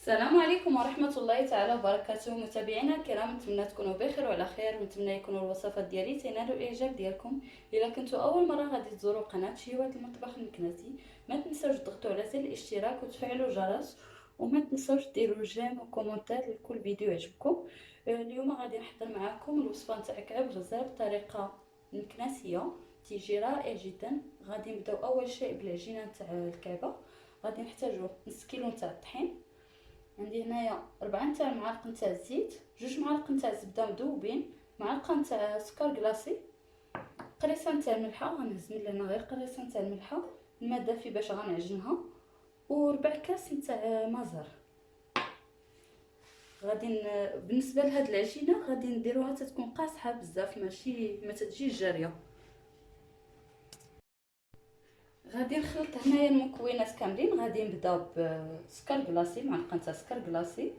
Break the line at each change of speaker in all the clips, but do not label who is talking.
السلام عليكم ورحمة الله تعالى وبركاته. متابعينا الكرام، نتمنى تكونوا بخير وعلى خير، ونتمنى يكونوا الوصفات ديالي تينالوا الاعجاب ديالكم. الا كنتوا اول مره غادي تزوروا قناه شهوات المطبخ المكنسي، ما تنساوش تضغطوا على زر الاشتراك وتفعلوا الجرس، وما تنساوش ديروا جيم وكومونتير لكل فيديو يعجبكم. اليوم غادي نحضر معكم الوصفه نتاع كعب غزال بطريقه مكنسيه تيجي رائع جدا. غادي نبداو اول شيء بالعجينه نتاع الكعبه. غادي نحتاجو نص كيلو نتاع الطحين، عندي هنايا 4 نتاع المعالق نتاع الزيت، 2 معالق نتاع الزبده مذوبين، معلقه نتاع سكر كلاصي، قريصه نتاع الملحه، غنهز من لهنا غير قريصه نتاع الملحه، الماء دافي باش غنعجنها، وربع كاس نتاع مازر. بالنسبه لهاد العجينه غادي نديروها تتكون قاصحه بزاف، ماشي ما تجيش جاريه. غادي نخلط هنايا المكونات كاملين. غادي نبدا بسكر كلاصي، معلقه نتاع سكر كلاصي،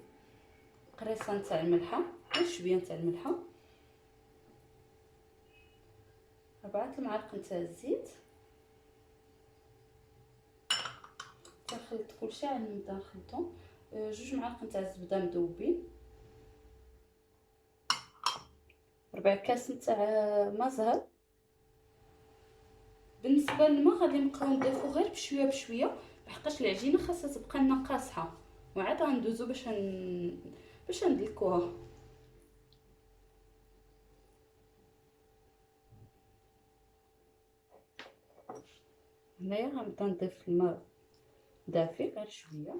قريصه نتاع الملحه، شويه نتاع الملحه، 4 المعالق نتاع الزيت. كنخلط كلشي عاد نبدا نخلطو. 2 معالق نتاع الزبده مذوبين، 4 كاس نتاع ما زهر. بالنسبه للماء غادي نبقاو نضيفو غير بشويه بشويه، لحقاش العجينه خاصها تبقى لنا قاصحه، وعاد غندوزو باش ندلكوها. هنايا غنبدا نضيف الماء دافي غير شويه.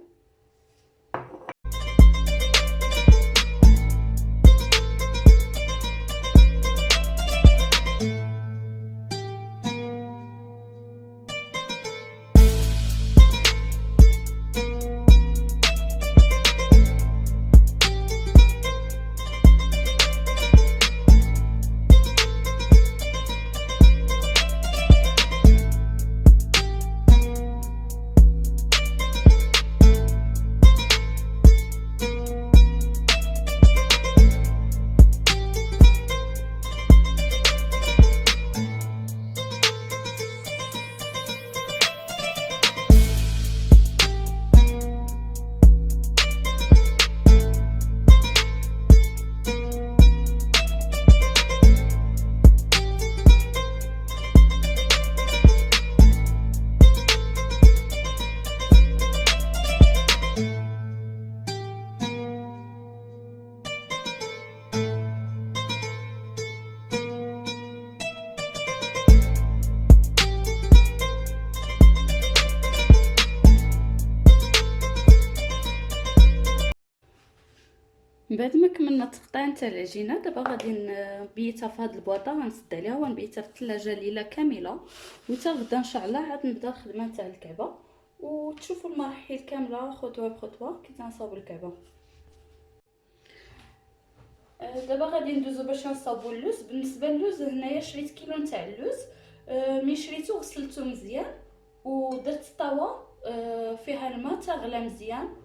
من بعد ما كملنا التقطيع نتاع العجينه، دابا غادي نبيتها في هاد البواطه، غنسد عليها ونبيتها في الثلاجه ليله كامله، وحتى غدا ان شاء الله عاد نبدا الخدمه نتاع الكعبه، وتشوفوا المراحل كامله خطوه بخطوه كي تنصاوب الكعبه. دابا غادي ندوزو باش نصاوبوا اللوز. بالنسبه للوز هنايا شريت كيلو نتاع اللوز. ملي شريتو غسلته مزيان، ودرت الطاوه فيها الماء تغلى مزيان،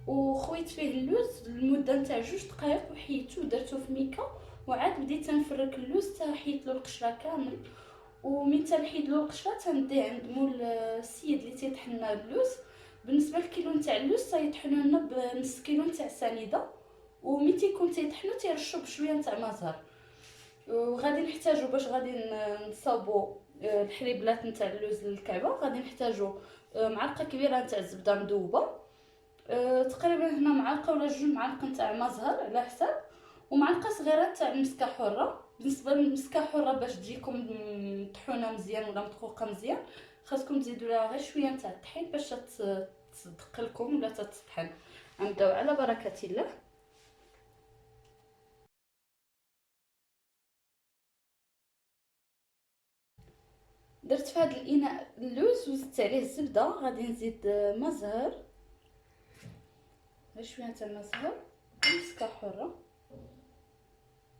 وخويت فيه اللوز لمده نتاع 2 دقائق، وحيدته ودرته في ميكا، وعاد بديت نفرك اللوز حتى حيدت له القشره كامل. ومن تنحيد له القشره تنديه عند مول السيد اللي تيطحن لنا اللوز. بالنسبه للكيلو نتاع اللوز تيطحنوا لنا بنص كيلو نتاع سنيده، وملي تيكون تيطحنوا تيرشوا بشويه نتاع مازار. وغادي نحتاجو باش غادي نصاوبوا الحليبلات نتاع اللوز للكعبه. غادي نحتاجو معلقه كبيره نتاع الزبده مذوبه، تقريبا هنا معلقه ولا 2 معالق نتاع ما زهر على حساب، ومعلقه صغيره تاع المسكه حره. بالنسبه للمسكه حره باش تجيكم مطحونه مزيان ولا مدقوقه مزيان، خاصكم تزيدوا لها غير شويه نتاع الطحين باش تصدق لكم ولا تطحن. نبداو على بركه الله. درت في هذا الاناء اللوز وزدت عليه الزبده. غادي نزيد ما زهر، غير شويه تاع ما زهر، ومسكه حره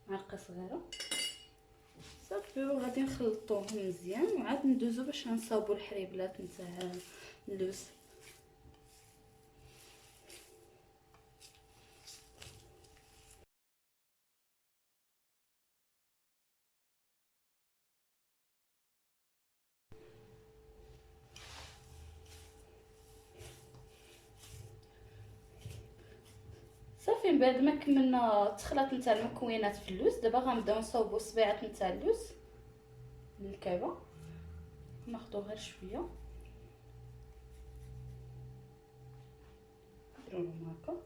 معلقه صغيره صافي. وغادي نخلطوهم مزيان، وعاد ندوزو باش نصاوبوا الحريبلات نتاع اللوز. صافي من بعد ما كملنا التخلاط نتاع المكونات في اللوز، دابا غنبداو نصاوبوا الصبيعات نتاع اللوز للكعبه. ناخذوا غير شويه نديرو لهم هكا.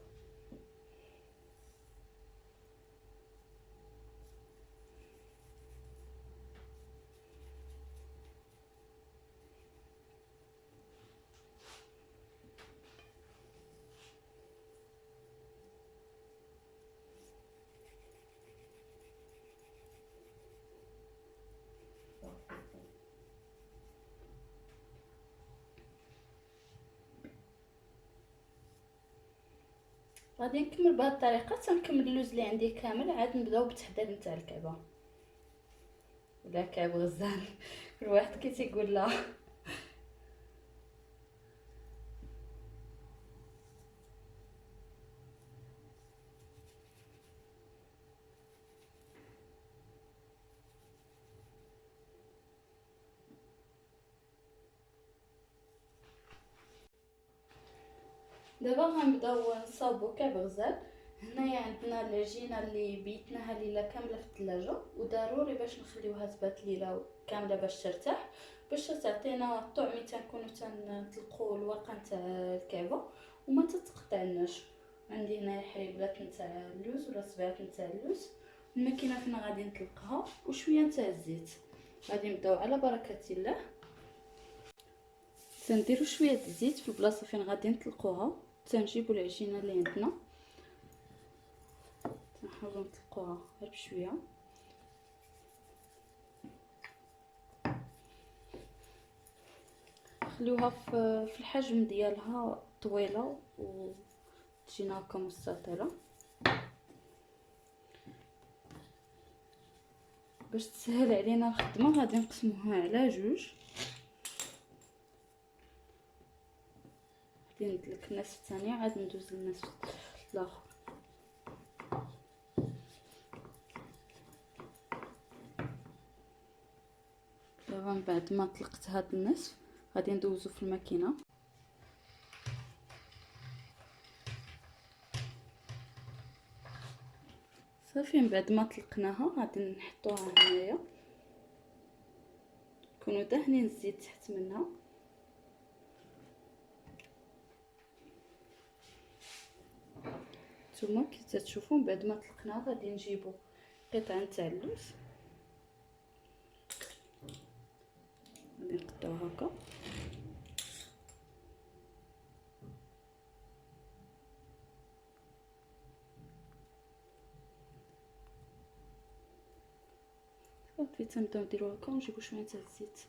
غادي نكمل بهذه الطريقه، تنكمل اللوز اللي عندي كامل، عاد نبداو بالتحضير نتاع الكعبه ولا كعب غزال كل واحد كي تيقول لا. دابا غنبداو نصاوبو كعب غزال. هنايا عندنا العجينه اللي بيتناها ليله كامله في الثلاجه، وضروري باش نخليوها تبات ليله كامله باش ترتاح، باش تعطينا الطعم اللي تنكونوا تنطلقوا الورقه نتاع الكعبه وما تتقطعناش. عندي هنايا حليبات نتاع اللوز ولا صبيعات نتاع اللوز، الماكينه فين غادي نطلقها وشويه نتاع الزيت. غادي نبداو على بركه الله، تنديروا شويه الزيت في البلاصه فين غادي نطلقوها، تنجيبوا العجينه اللي عندنا تنحاولوا نطلقوها غير بشويه. خليوها في الحجم ديالها طويله وتجينا هكا مستطيله باش تسهل علينا الخدمه. غادي نقسموها على جوج، غادي ندلك النصف الثاني عاد ندوز للنصف الاخر. دابا من بعد ما طلقت هذا النصف غادي ندوزو في الماكينه. صافي من بعد ما طلقناها غادي نحطوها هنايا، نكونوا دهنين الزيت تحت منها. نتوما كي تشوفوا من بعد ما طلقناها غادي نجيبوا قطعه نتاع اللوز غادي نقطعوها هكا. صافي تنبداو نديرو هكا ونجيبو شويه تاع الزيت.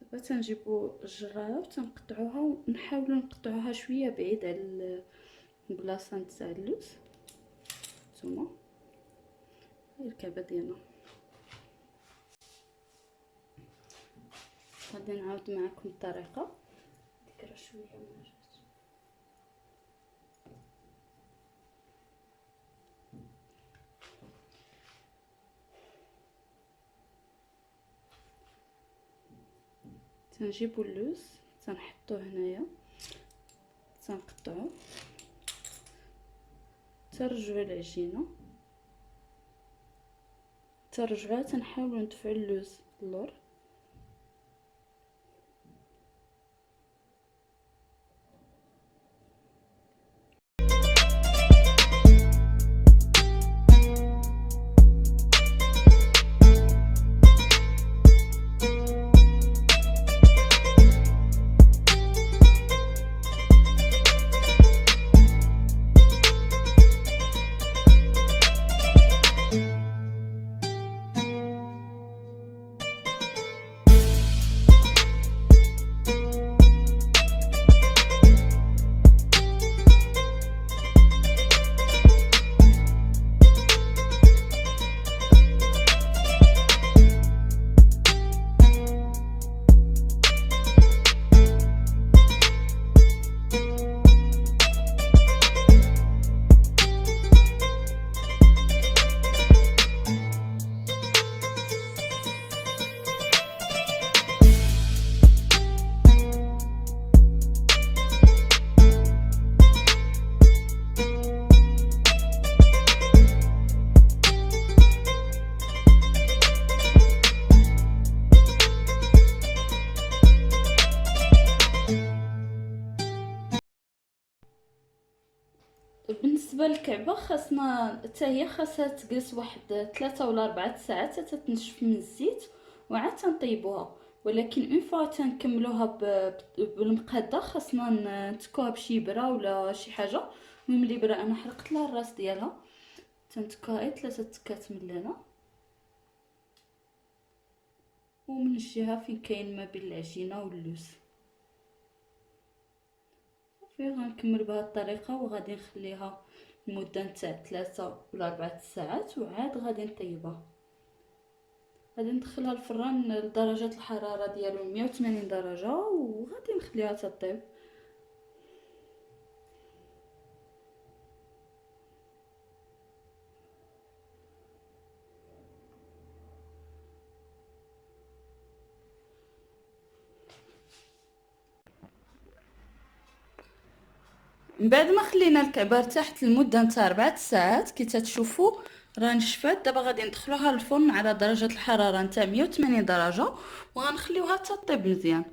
دابا تنجيبو الجراره وتنقطعوها ونحاولوا نقطعوها شويه بعيد على البلاصه نتاع اللوز. نتوما هاي الكعبه ديالنا. غادي نعاود معكم الطريقه ديك شويه ما جات. تنجيبو اللوز تنحطوه هنايا تنقطعوه، ترجعوا العجينه ترجعوها، تنحاولوا ندفعوا اللوز اللور. بالنسبه للكعبه خاصنا حتى هي خاصها تجلس واحد 3 ولا 4 ساعات حتى تنشف من الزيت وعاد تنطيبوها. ولكن اون فوا تنكملوها بالمقاده خاصنا نتكوها بشي بره ولا شي حاجه. المهم الابره انا حرقت لها الراس ديالها، تنتكاها 3 تكات من هنا ومن الجهه فين كاين ما بين العجينه واللوز. صافي غنكمل بهذه الطريقه وغادي نخليها لمده نتاع 3 ولا 4 ساعات وعاد غادي نطيبها. غادي ندخلها الفران لدرجه الحراره ديالو 180 درجه وغادي نخليها تطيب. من بعد ما خلينا الكعبه ارتاحت لمده نتاع 4 ساعات كي تتشوفوا راه نشفات، دابا غادي ندخلوها للفرن على درجه الحراره نتاع 180 درجه وغنخليوها تطيب مزيان.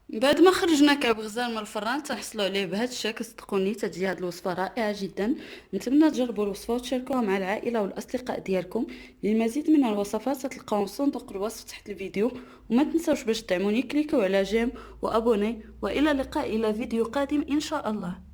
بعد ما خرجنا كعب غزال من الفران تنحصلوا عليه بهذا الشكل. صدقوني تجي هذه الوصفه رائعه جدا، نتمنى تجربوا الوصفه وتشاركوها مع العائله والاصدقاء ديالكم. للمزيد من الوصفات تلقاوهم في صندوق الوصف تحت الفيديو، وما تنسوش باش تدعموني كليكوا على جيم وابوني، والى اللقاء الى فيديو قادم ان شاء الله.